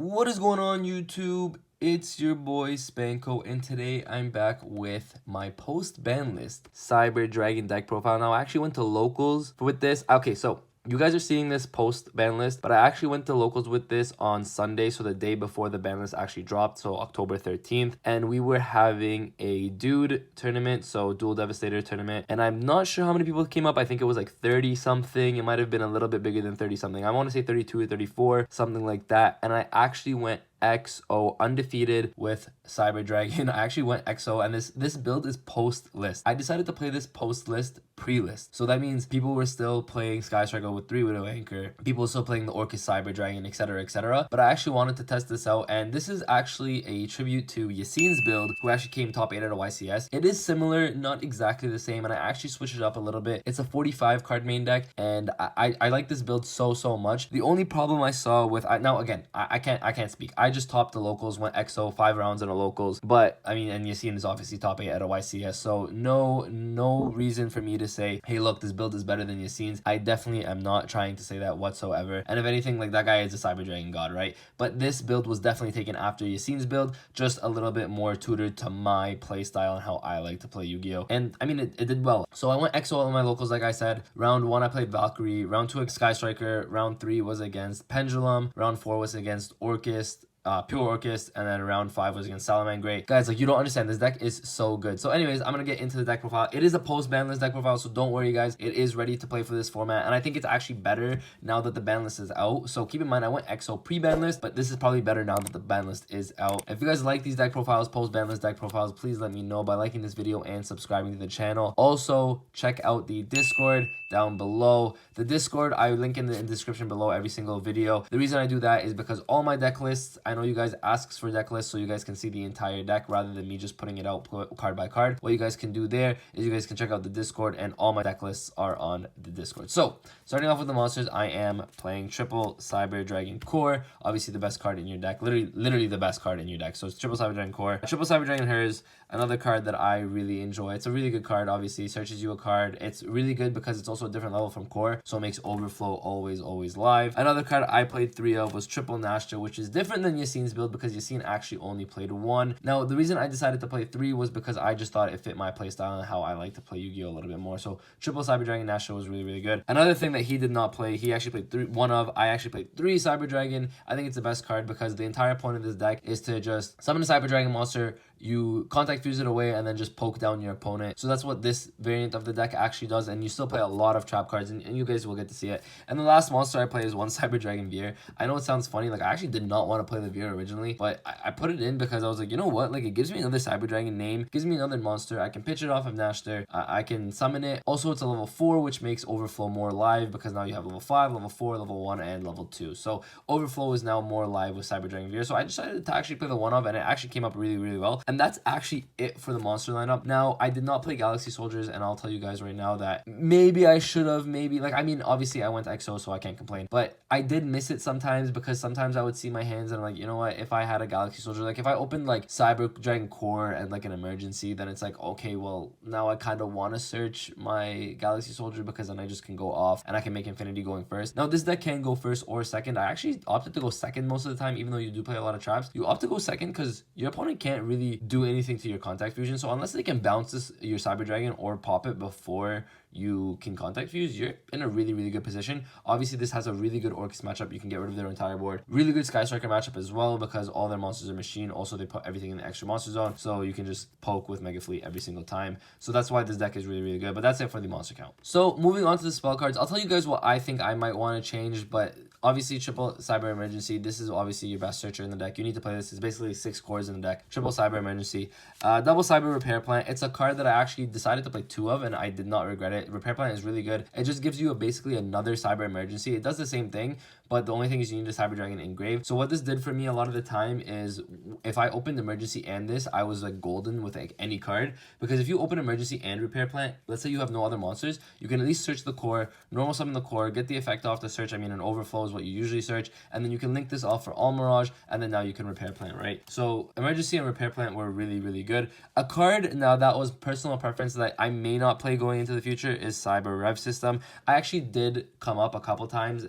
What is going on, YouTube? It's your boy Spanko, and today I'm back with my post-ban list Cyber Dragon deck profile. Now, I actually went to locals with this. Okay, so you guys are seeing this post-ban list, but I actually went to locals with this on Sunday, so the day before the ban list actually dropped, so October 13th, and we were having a dude tournament, so Dual Devastator tournament, and I'm not sure how many people came up. I think it was like 30 something. It might have been a little bit bigger than 30 something. I want to say 32 or 34, something like that, and I actually went X-0 undefeated with Cyber Dragon. I actually went X-0, and this build is post list. I decided to play this post list pre-list, so that means people were still playing Sky Striker with 3 Widow Anchor, people were still playing the Orcus Cyber Dragon, etc, etc, but I actually wanted to test this out, and this is actually a tribute to Yassine's build, who actually came top 8 at a YCS. It is similar, not exactly the same, and I actually switched it up a little bit. It's a 45 card main deck, and I like this build so much. The only problem I saw with now again, I can't speak. I just topped the locals, went X-0 5 rounds in a locals, but I mean, and Yassine is obviously top 8 at a YCS, so no reason for me to say, hey look, this build is better than Yassine's. I definitely am not trying to say that whatsoever, and if anything, like, that guy is a Cyber Dragon god, right? But this build was definitely taken after Yassine's build, just a little bit more tutored to my playstyle and how I like to play Yu-Gi-Oh! And I mean, it did well. So I went X-0 in my locals, like I said. Round 1 I played Valkyrie, round 2 Sky Striker, round 3 was against Pendulum, round 4 was against Orcus, Pure Orcus, and then round 5 was against Salamangreat. Guys, like, you don't understand, this deck is so good. So anyways, I'm gonna get into the deck profile. It is a post-ban list deck profile, so don't worry guys, it is ready to play for this format, and I think it's actually better now that the ban list is out. So keep in mind, I went X-0 pre-ban list, but this is probably better now that the ban list is out. If you guys like these deck profiles, post-ban list deck profiles, please let me know by liking this video and subscribing to the channel. Also, check out the Discord down below. The Discord, I link in the description below every single video. The reason I do that is because all my deck lists, I know you guys asks for deck lists so you guys can see the entire deck rather than me just putting it out card by card. What you guys can do there is you guys can check out the Discord, and all my deck lists are on the Discord. So starting off with the monsters, I am playing triple Cyber Dragon Core, obviously the best card in your deck, literally the best card in your deck. So it's triple Cyber Dragon Core, triple Cyber Dragon Hers, another card that I really enjoy. It's a really good card, obviously searches you a card. It's really good because it's also a different level from Core, so it makes Overflow always live. Another card I played 3 of was triple Nashta, which is different than Yassine's build because Yassine actually only played 1. Now, the reason I decided to play 3 was because I just thought it fit my playstyle and how I like to play Yu-Gi-Oh! A little bit more. So triple Cyber Dragon Nashta was really good. Another thing that he did not play, he actually played 1 of. I actually played 3 Cyber Dragon. I think it's the best card because the entire point of this deck is to just summon a Cyber Dragon monster, you contact fuse it away, and then just poke down your opponent. So that's what this variant of the deck actually does, and you still play a lot of trap cards, and you guys will get to see it. And the last monster I play is 1 Cyber Dragon Veer. I know it sounds funny, like, I actually did not want to play the Veer originally, but I put it in because I was like, you know what, like, it gives me another Cyber Dragon name, gives me another monster, I can pitch it off of Nashter, I can summon it. Also, it's a level 4, which makes Overflow more live because now you have level 5, level 4, level 1, and level 2. So Overflow is now more live with Cyber Dragon Veer. So I decided to actually play the 1 of, and it actually came up really well. And that's actually it for the monster lineup. Now, I did not play Galaxy Soldiers, and I'll tell you guys right now that maybe I should have, like, I mean, obviously I went to X-0, so I can't complain, but I did miss it sometimes because sometimes I would see my hands and I'm like, you know what, if I had a Galaxy Soldier, like, if I opened like Cyber Dragon Core and like an emergency, then it's like, okay, well, now I kind of want to search my Galaxy Soldier because then I just can go off and I can make Infinity going first. Now, this deck can go first or second. I actually opted to go second most of the time, even though you do play a lot of traps. You opt to go second because your opponent can't really do anything to your contact fusion, so unless they can bounce your Cyber Dragon or pop it before you can contact fuse, you're in a really good position. Obviously, this has a really good Orcus matchup. You can get rid of their entire board. Really good Sky Striker matchup as well because all their monsters are machine. Also, they put everything in the extra monster zone, so you can just poke with Mega Fleet every single time. So that's why this deck is really good, but that's it for the monster count. So moving on to the spell cards, I'll tell you guys what I think I might want to change, but obviously, triple Cyber Emergency, this is obviously your best searcher in the deck. You need to play this. It's basically 6 cores in the deck. Triple Cyber Emergency. Double Cyber Repair Plant. It's a card that I actually decided to play 2 of, and I did not regret it. Repair Plant is really good. It just gives you basically another Cyber Emergency. It does the same thing, but the only thing is you need a Cyber Dragon engraved. So what this did for me a lot of the time is if I opened Emergency and this, I was like golden with like any card, because if you open Emergency and Repair Plant, let's say you have no other monsters, you can at least search the core, normal summon the core, get the effect off the search. I mean, an Overflow is what you usually search, and then you can link this off for All Mirage, and then now you can Repair Plant, right? So Emergency and Repair Plant were really good. A card now that was personal preference that I may not play going into the future is Cyber Rev System. I actually did come up a couple times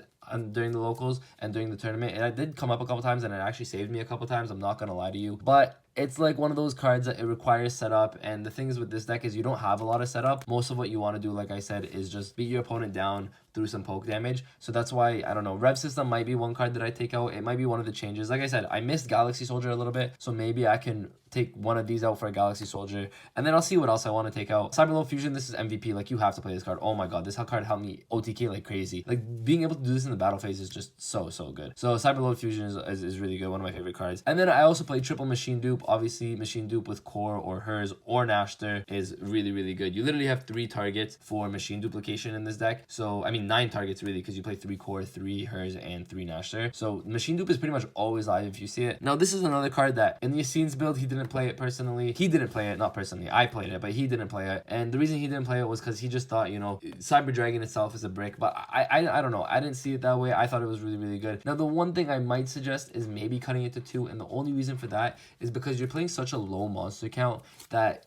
during the locals and during the tournament. And it did come up a couple times, and it actually saved me a couple times. I'm not gonna lie to you, but it's like one of those cards that it requires setup, and the thing is with this deck is you don't have a lot of setup. Most of what you want to do, like I said, is just beat your opponent down through some poke damage. So that's why, I don't know, Rev System might be one card that I take out. It might be one of the changes. Like I said, I missed Galaxy Soldier a little bit, so maybe I can take one of these out for a Galaxy Soldier, and then I'll see what else I want to take out. Cyberload Fusion, this is MVP. Like, you have to play this card. Oh my god, this card helped me OTK like crazy. Like, being able to do this in the battle phase is just so good. So Cyberload Fusion is really good, one of my favorite cards. And then I also play triple Machine Dupe. Obviously, Machine Dupe with Core or Hers or Nashter is really good. You literally have 3 targets for Machine Duplication in this deck. So, I mean, 9 targets really, because you play 3 Core, 3 Hers, and 3 Nashter. So Machine Dupe is pretty much always live if you see it. Now, this is another card that in the Yassine's build, he didn't play it personally. He didn't play it, not personally. I played it, but he didn't play it. And the reason he didn't play it was because he just thought, you know, Cyber Dragon itself is a brick. But I don't know. I didn't see it that way. I thought it was really good. Now, the one thing I might suggest is maybe cutting it to 2. And the only reason for that is because you're playing such a low monster count that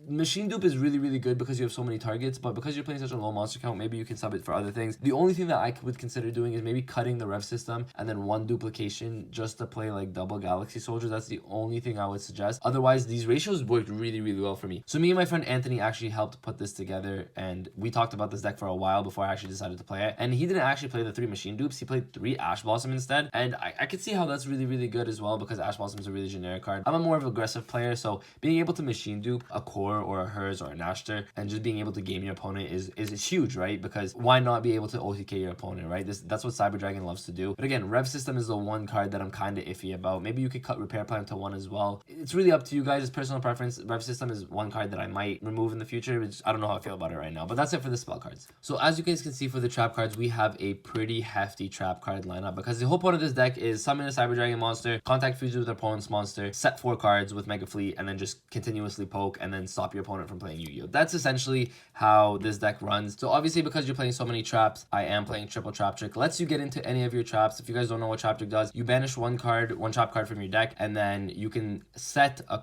Machine Dupe is really good because you have so many targets, but because you're playing such a low monster count, maybe you can sub it for other things. The only thing that I would consider doing is maybe cutting the Rev System and then 1 duplication just to play like double Galaxy Soldiers. That's the only thing I would suggest. Otherwise, these ratios worked really well for me. So me and my friend Anthony actually helped put this together, and we talked about this deck for a while before I actually decided to play it. And he didn't actually play the 3 Machine Dupes. He played 3 Ash Blossom instead, and I could see how that's really good as well, because Ash Blossom is a really generic card. I'm a more of an aggressive player, so being able to Machine Dupe a Core or a Hers or a Nashter and just being able to game your opponent is huge, right? Because why not be able to OTK your opponent, right? That's what Cyber Dragon loves to do. But again, Rev System is the one card that I'm kind of iffy about. Maybe you could cut Repair Plan to 1 as well. It's really up to you guys. It's personal preference. Rev System is one card that I might remove in the future, which I don't know how I feel about it right now. But that's it for the spell cards. So as you guys can see for the trap cards, we have a pretty hefty trap card lineup, because the whole point of this deck is summon a Cyber Dragon monster, contact fuse with their opponent's monster, set 4 cards with Mega Fleet, and then just continuously poke and then stop your opponent from playing Yu-Gi-Oh! That's essentially how this deck runs. So obviously, because you're playing so many traps, I am playing triple trap trick. Lets you get into any of your traps. If you guys don't know what trap trick does, you banish one trap card from your deck, and then you can set a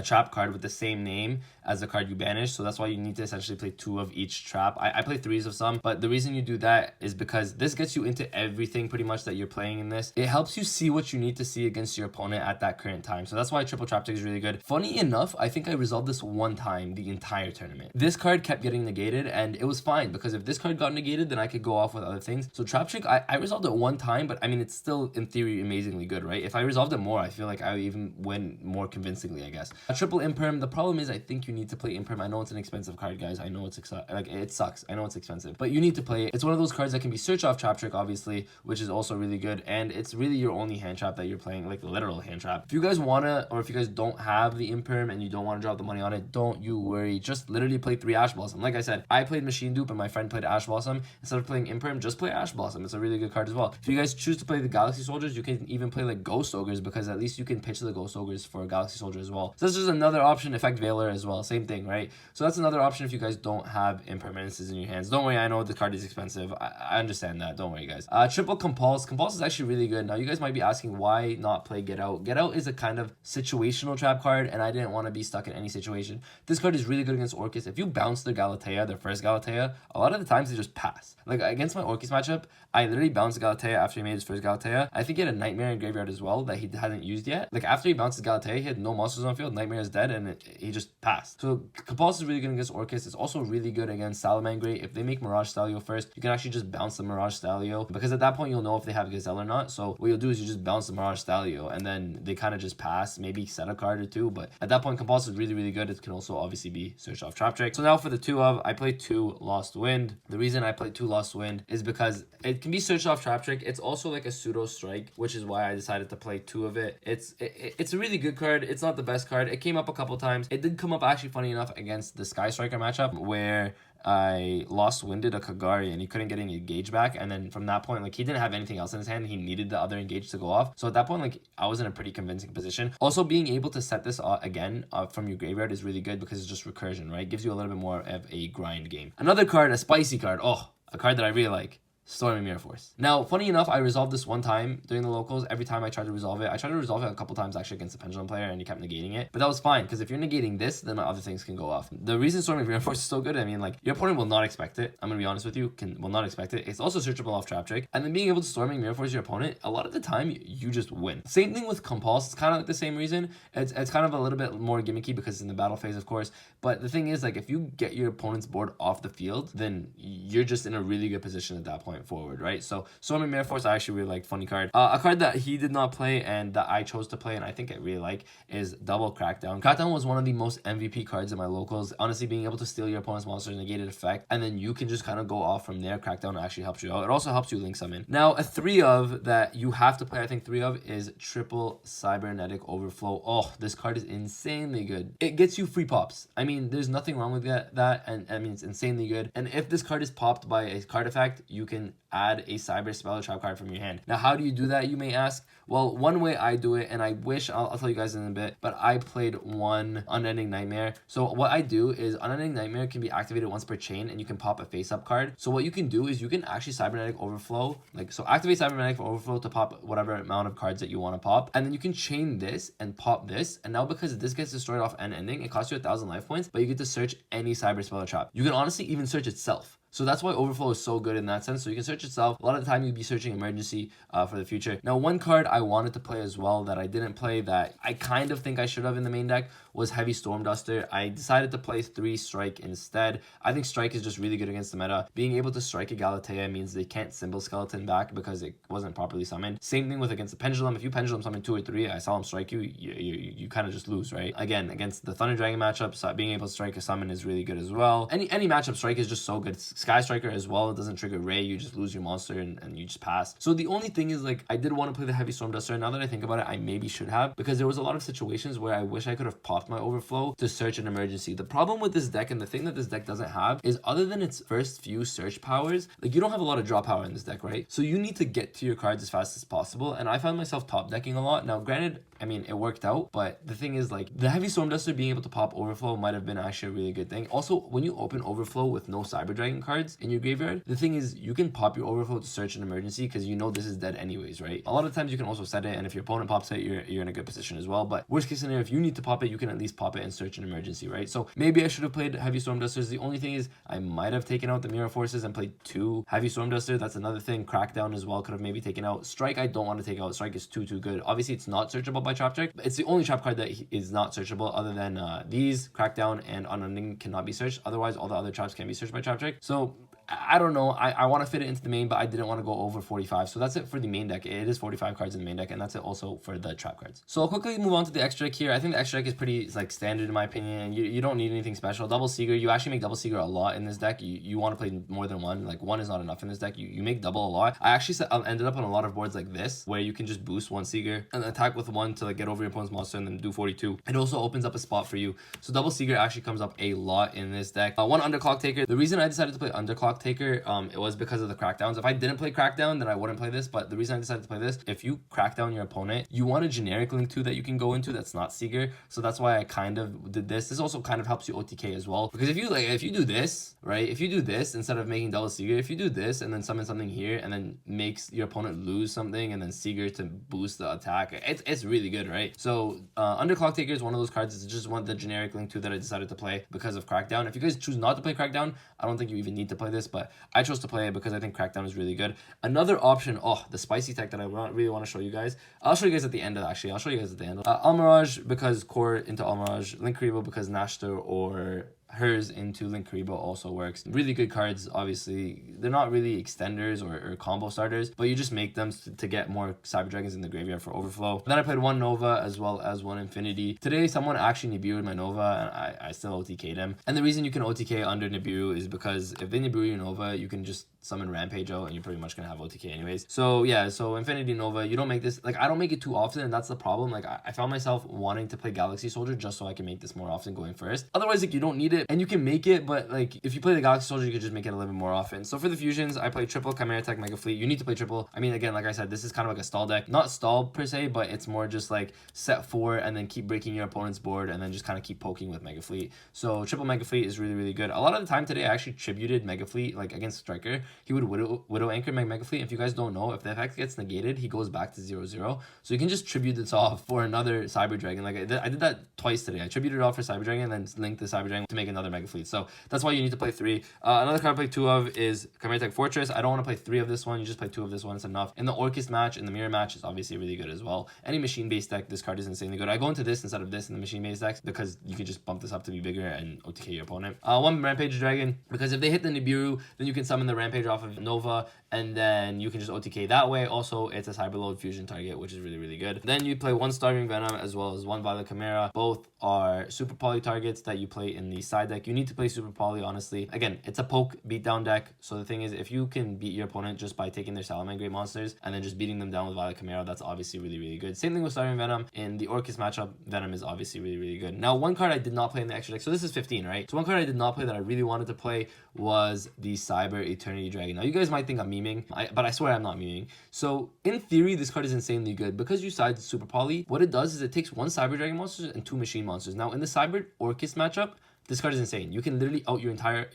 trap card with the same name as the card you banish. So that's why you need to essentially play 2 of each trap. I play 3s of some, but the reason you do that is because this gets you into everything pretty much that you're playing in this. It helps you see what you need to see against your opponent at that current time. So that's why triple trap trick is really good. Funny enough, I think I resolved this one time the entire tournament. This card kept getting negated, and it was fine, because if this card got negated, then I could go off with other things. So trap trick, I resolved it one time, but I mean, it's still in theory amazingly good, right? If I resolved it more, I feel like I would even win more convincingly, I guess. A triple imperm, the problem is I think you need to play imperm. I know it's an expensive card, guys. I know it sucks. I know it's expensive, but you need to play it. It's one of those cards that can be search off trap trick, obviously, which is also really good, and it's really your only hand trap that you're playing, like literal hand trap. If you guys wanna, or if you guys don't have the imperm and you don't want to drop the money on it, don't you worry. Just literally play 3 Ash Blossom. Like I said, I played Machine Dupe and my friend played Ash Blossom. Instead of playing imperm, just play Ash Blossom. It's a really good card as well. If you guys choose to play the Galaxy Soldiers, you can even play like Ghost Ogres, because at least you can pitch the Ghost Ogres for a Galaxy Soldier as well. So that's just another option. Effect Veiler as well, same thing, right? So that's another option if you guys don't have impermanences in your hands. Don't worry, I know the card is expensive. I understand that. Don't worry, guys. Triple Compulse. Compulse is actually really good. Now, you guys might be asking, why not play Get Out? Get Out is a kind of situational trap card, and I didn't want to be stuck in any situation. This card is really good against Orcus. If you bounce their Galatea, their first Galatea, a lot of the times they just pass. Like, against my Orcus matchup, I literally bounced Galatea after he made his first Galatea. I think he had a Nightmare in graveyard as well that he hasn't used yet. Like, after he bounced his Galatea, he had no monsters on field, Nightmare is dead, and he just passed. So Compulse is really good against Orcus. It's also really good against Salamangre. If they make Mirage Stalio first, you can actually just bounce the Mirage Stalio, because at that point you'll know if they have Gazelle or not. So what you'll do is you just bounce the Mirage Stalio, and then they kind of just pass, maybe set a card or 2. But at that point, Compulse is really good. It can also obviously be search off trap trick. So now for the 2 of, I played 2 Lost Wind. The reason I played 2 Lost Wind is because it can be search off trap trick. It's also like a pseudo strike, which is why I decided to play 2 of it. It's a really good card. It's not the best card. It came up a couple times. It did come up, actually, funny enough, against the Sky Striker matchup, where I lost winded a Kagari and he couldn't get any engage back, and then from that point, like, he didn't have anything else in his hand. He needed the other engage to go off. So at that point, like, I was in a pretty convincing position. Also, being able to set this again from your graveyard is really good, because it's just recursion, right? It gives you a little bit more of a grind game. Another card, a spicy card. Oh, a card that I really like. Storming Mirror Force. Now, funny enough, I resolved this one time during the locals. Every time I tried to resolve it, I tried to resolve it a couple times actually against the Pendulum player, and he kept negating it. But that was fine, because if you're negating this, then other things can go off. The reason Storming Mirror Force is so good, I mean, like, your opponent will not expect it. I'm gonna be honest with you, will not expect it. It's also searchable off Trap Trick. And then being able to Storming Mirror Force your opponent, a lot of the time, you just win. Same thing with Compulse. It's kind of like the same reason. It's kind of a little bit more gimmicky because it's in the battle phase, of course. But the thing is, like, if you get your opponent's board off the field, then you're just in a really good position at that point forward, right? So Storming Mirror Force, I actually really like. Funny card. A card that he did not play and that I chose to play and I think I really like is Double Crackdown. Crackdown was one of the most MVP cards in my locals. Honestly, being able to steal your opponent's monster's negated effect, and then you can just kind of go off from there. Crackdown actually helps you out. It also helps you link summon. Now, a 3-of that you have to play, I think 3-of is Triple Cybernetic Overflow. Oh, this card is insanely good. It gets you free pops. I mean, there's nothing wrong with that, and I mean, it's insanely good. And if this card is popped by a card effect, you can add a Cyber Spell or Trap card from your hand. Now, how do you do that, you may ask? Well, one way I do it, and I wish, I'll tell you guys in a bit, but I played one Unending Nightmare. So what I do is Unending Nightmare can be activated once per chain, and you can pop a face-up card. So what you can do is you can actually Cybernetic Overflow, so activate Cybernetic Overflow to pop whatever amount of cards that you want to pop, and then you can chain this and pop this, and now because this gets destroyed off end ending, it costs you 1,000 life points, but you get to search any Cyber Spell or Trap. You can honestly even search itself. So that's why Overflow is so good in that sense. So you can search itself. A lot of the time you'd be searching Emergency for the future. Now, one card I wanted to play as well that I didn't play that I kind of think I should have in the main deck was Heavy Storm Duster. I decided to play 3 Strike instead. I think Strike is just really good against the meta. Being able to strike a Galatea means they can't Symbol Skeleton back because it wasn't properly summoned. Same thing with against the Pendulum. If you Pendulum summon 2 or 3, I saw him strike you, you kind of just lose, right? Again, against the Thunder Dragon matchups, being able to strike a summon is really good as well. Any matchup Strike is just so good. Sky Striker as well. It doesn't trigger Ray. You just lose your monster and you just pass. So the only thing is, like, I did want to play the Heavy Storm Duster. Now that I think about it, I maybe should have, because there was a lot of situations where I wish I could have popped my Overflow to search an emergency. The problem with this deck, and the thing that this deck doesn't have, is other than its first few search powers, like, you don't have a lot of draw power in this deck, right? So you need to get to your cards as fast as possible, and I found myself top decking a lot. Now, granted, I mean, it worked out, but the thing is, like, the Heavy Storm Duster being able to pop Overflow might have been actually a really good thing. Also, when you open Overflow with no Cyber Dragon cards in your graveyard, the thing is, you can pop your Overflow to search an emergency because you know this is dead anyways, right? A lot of times you can also set it, and if your opponent pops it, you're in a good position as well. But worst case scenario, if you need to pop it, you can at least pop it and search an emergency, right? So maybe I should have played Heavy Storm Dusters. The only thing is, I might have taken out the Mirror Forces and played 2 Heavy Storm Duster. That's another thing. Crackdown as well could have maybe taken out. Strike, I don't want to take out. Strike is too good. Obviously, it's not searchable by Trap Trick, but it's the only trap card that is not searchable other than these. Crackdown and Unending cannot be searched. Otherwise, all the other traps can be searched by Trap Trick. So I don't know. I want to fit it into the main, but I didn't want to go over 45. So that's it for the main deck. It is 45 cards in the main deck, and that's it also for the trap cards. So I'll quickly move on to the extra deck here. I think the extra deck is pretty, like, standard in my opinion, and you don't need anything special. Double Seeger, you actually make Double Seeger a lot in this deck. You want to play more than one. Like, one is not enough in this deck. You make double a lot. I actually ended up on a lot of boards like this, where you can just boost 1 Seeger and attack with 1 to, like, get over your opponent's monster and then do 42. It also opens up a spot for you. So Double Seeger actually comes up a lot in this deck. 1 Underclock Taker. The reason I decided to play Underclock Taker, it was because of the crackdowns. If I didn't play crackdown, then I wouldn't play this, but the reason I decided to play this, if you crack down your opponent, you want a generic link 2 that you can go into that's not Seeger. So that's why I kind of did this. This also kind of helps you OTK as well, because if you do this, right, if you do this instead of making double Seeger, if you do this and then summon something here and then makes your opponent lose something and then Seeger to boost the attack, it's really good, right? So Underclock Taker is one of those cards. It's just one of the generic link 2 that I decided to play because of crackdown. If you guys choose not to play crackdown, I don't think you even need to play this, but I chose to play it because I think crackdown is really good. Another option, the spicy tech that I really want to show you guys. I'll show you guys at the end of I'll show you guys at the end. Almirage because core into Almirage, Link Karibo because Nashter or hers into Link Karibo also works. Really good cards, obviously. They're not really extenders or combo starters, but you just make them to get more Cyber Dragons in the graveyard for overflow. Then I played 1 Nova as well as 1 Infinity. Today, someone actually Nibiru'd my Nova, and I still OTK'd him. And the reason you can OTK under Nibiru is because if they Nibiru your Nova, you can just summon Rampage out and you're pretty much gonna have OTK anyways. So yeah, so Infinity Nova, you don't make this, like, I don't make it too often, and that's the problem. Like, I found myself wanting to play Galaxy Soldier just so I can make this more often going first. Otherwise, like, you don't need it, and you can make it, but like, if you play the Galaxy Soldier, you could just make it a little bit more often. So for the fusions, I play triple Chimera Tech Mega Fleet. You need to play triple. I mean, again, like I said, this is kind of like a stall deck. Not stall per se, but it's more just like set 4 and then keep breaking your opponent's board and then just kind of keep poking with Mega Fleet. So triple Mega Fleet is really, really good. A lot of the time today, I actually tributed Mega Fleet, like, against Striker, he would Widow Anchor Mega Fleet. If you guys don't know, if the effect gets negated, he goes back to 0/0. So you can just tribute this off for another Cyber Dragon. Like I did that twice today. I tributed it off for Cyber Dragon and then linked the Cyber Dragon to make another Mega Fleet. So that's why you need to play 3. Another card to play 2 of is Chimera Tech Fortress. I don't want to play 3 of this one. You just play 2 of this one. It's enough. In the Orcust match, in the Mirror match, is obviously really good as well. Any machine-based deck, this card is insanely good. I go into this instead of this in the machine-based decks because you can just bump this up to be bigger and OTK your opponent. 1 Rampage Dragon, because if they hit the Nibiru, then you can summon the Rampage off of Nova, and then you can just OTK that way. Also, it's a Cyberload fusion target, which is really, really good. Then you play 1 Starving Venom as well as 1 Violet Chimera. Both are Super Poly targets that you play in the side deck. You need to play Super Poly, honestly. Again, it's a poke beatdown deck. So the thing is, if you can beat your opponent just by taking their Salamangreat monsters and then just beating them down with Violet Chimera, that's obviously really, really good. Same thing with Starving Venom. In the Orcust matchup, Venom is obviously really, really good. Now, one card I did not play in the extra deck. So this is 15, right? So one card I did not play that I really wanted to play was the Cyber Eternity Dragon. Now, you guys might think I'm memeing, but I swear I'm not memeing. So in theory, this card is insanely good. Because you side Super Poly, what it does is it takes 1 Cyber Dragon monster and 2 machine monsters. Now, in the Cyber Orcust matchup, this card is insane. You can literally out your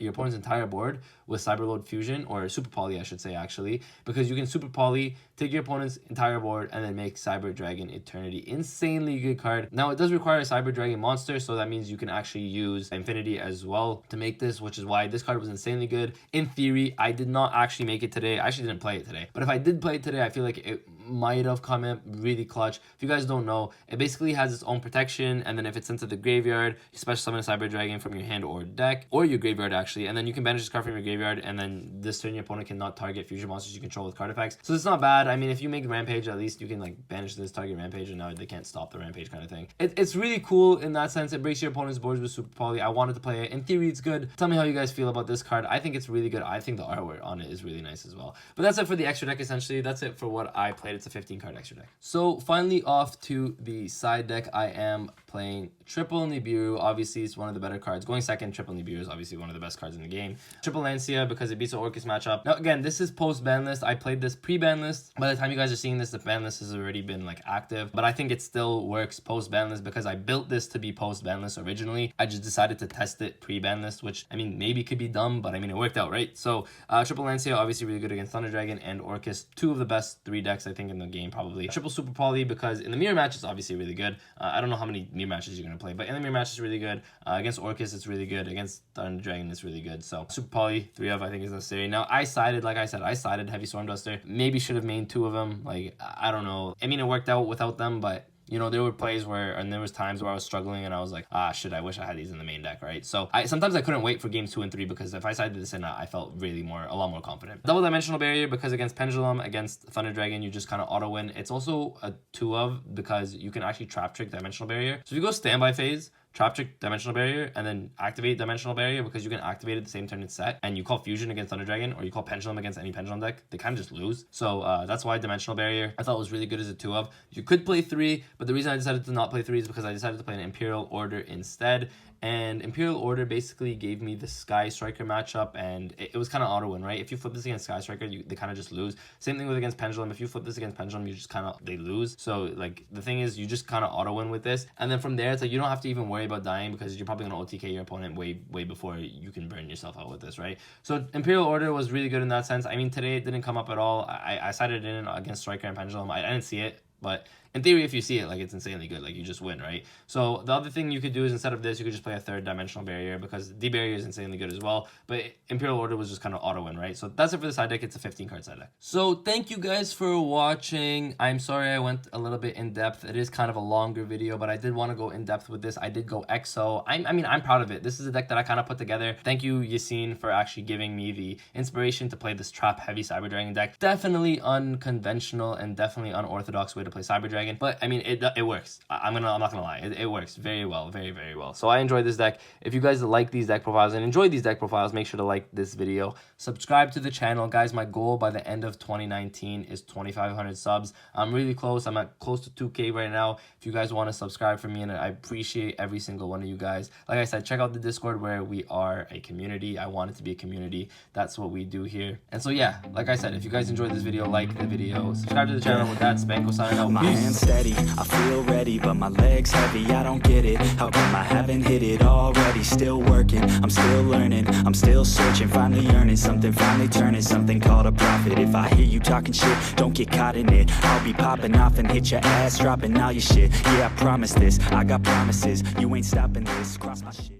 opponent's entire board with Cyberload Fusion, or Super Poly, I should say, actually, because you can Super Poly, take your opponent's entire board, and then make Cyber Dragon Eternity. Insanely good card. Now, it does require a Cyber Dragon monster, so that means you can actually use Infinity as well to make this, which is why this card was insanely good. In theory, I did not actually make it today. I actually didn't play it today. But if I did play it today, I feel like it might have come in really clutch. If you guys don't know, it basically has its own protection, and then if it's sent to the graveyard, you special summon a Cyber Dragon from your hand or deck, or your graveyard actually, and then you can banish this card from your graveyard, and then this turn your opponent cannot target fusion monsters you control with card effects. So it's not bad. I mean, if you make Rampage, at least you can like banish this, target Rampage, and now they can't stop the Rampage kind of thing. It's really cool in that sense. It breaks your opponent's boards with Super Poly. I wanted to play it. In theory, it's good. Tell me how you guys feel about this card. I think it's really good. I think the artwork on it is really nice as well. But that's it for the extra deck, essentially. That's it for what I played. It's a 15 card extra deck. So finally, off to the side deck. I am playing Triple Nibiru. Obviously, it's one of the better cards. Going second, Triple Nibiru is obviously one of the best cards in the game. Triple Lancia, because it beats the Orcust matchup. Now, again, this is post-ban list. I played this pre-ban list. By the time you guys are seeing this, the ban list has already been like active. But I think it still works post-ban list because I built this to be post-ban list originally. I just decided to test it pre-ban list, which, I mean, maybe could be dumb, but I mean, it worked out, right? So, Triple Lancia, obviously really good against Thunder Dragon and Orcust. 2 of the best 3 decks, I think, in the game, probably. Triple Super Poly, because in the mirror match, it's obviously really good. I don't know how many mirror matches you're going to play, but in the mirror match, it's really good. Against Orcust, it's really good. Against Thunder Dragon, it's really good. So, Super Poly, 3 of, I think, is necessary. Now, I sided, like I said, I sided Heavy Storm Duster. Maybe should have made 2 of them. Like, I don't know. I mean, it worked out without them, but you know, there were plays where, and there was times where I was struggling and I was like, shit, I wish I had these in the main deck, right? So sometimes I couldn't wait for games 2 and 3 because if I sided this in, I felt really a lot more confident. Double Dimensional Barrier, because against Pendulum, against Thunder Dragon, you just kind of auto win. It's also a 2 of because you can actually trap trick Dimensional Barrier. So if you go standby phase, trap trick Dimensional Barrier, and then activate Dimensional Barrier, because you can activate it the same turn it's set, and you call Fusion against Thunder Dragon, or you call Pendulum against any Pendulum deck, they kind of just lose. So that's why Dimensional Barrier I thought was really good as a 2 of. You could play 3, but the reason I decided to not play 3 is because I decided to play an Imperial Order instead. And Imperial Order basically gave me the Sky Striker matchup, and it was kind of auto win, right? If you flip this against Sky Striker, they kind of just lose. Same thing with against Pendulum. If you flip this against Pendulum, you just kind of, they lose. So like the thing is, you just kind of auto win with this, and then from there it's like you don't have to even worry about dying because you're probably gonna OTK your opponent way before you can burn yourself out with this, right? So Imperial Order was really good in that sense. I mean, today it didn't come up at all. I sided in against Striker and Pendulum. I didn't see it, but in theory, if you see it, like, it's insanely good. Like, you just win, right? So the other thing you could do is instead of this, you could just play a 3rd Dimensional Barrier, because the barrier is insanely good as well. But Imperial Order was just kind of auto win, right? So that's it for the side deck. It's a 15 card side deck. So thank you guys for watching. I'm sorry I went a little bit in depth. It is kind of a longer video, but I did want to go in depth with this. I did go X-0. I mean, I'm proud of it. This is a deck that I kind of put together. Thank you, Yassine, for actually giving me the inspiration to play this trap heavy Cyber Dragon deck. Definitely unconventional and definitely unorthodox way to play Cyber Dragon, but I mean, it works. I'm not gonna lie, it works very well, very well. So I enjoyed this deck. If you guys like these deck profiles and enjoy these deck profiles, make sure to like this video, subscribe to the channel, guys. My goal by the end of 2019 is 2,500 subs. I'm really close. I'm at close to 2K right now. If you guys want to subscribe for me, and I appreciate every single one of you guys. Like I said, check out the Discord where we are a community. I want it to be a community. That's what we do here. And so yeah, like I said, if you guys enjoyed this video, like the video, subscribe to the channel. With that, Spanko signing out. Peace. stand steady, I feel ready, but my legs heavy, I don't get it. How come I haven't hit it already? Still working, I'm still learning, I'm still searching, finally earning something, finally turning something called a profit. If I hear you talking shit, don't get caught in it. I'll be popping off and hit your ass, dropping all your shit. Yeah, I promise this, I got promises, you ain't stopping this, cross my shit.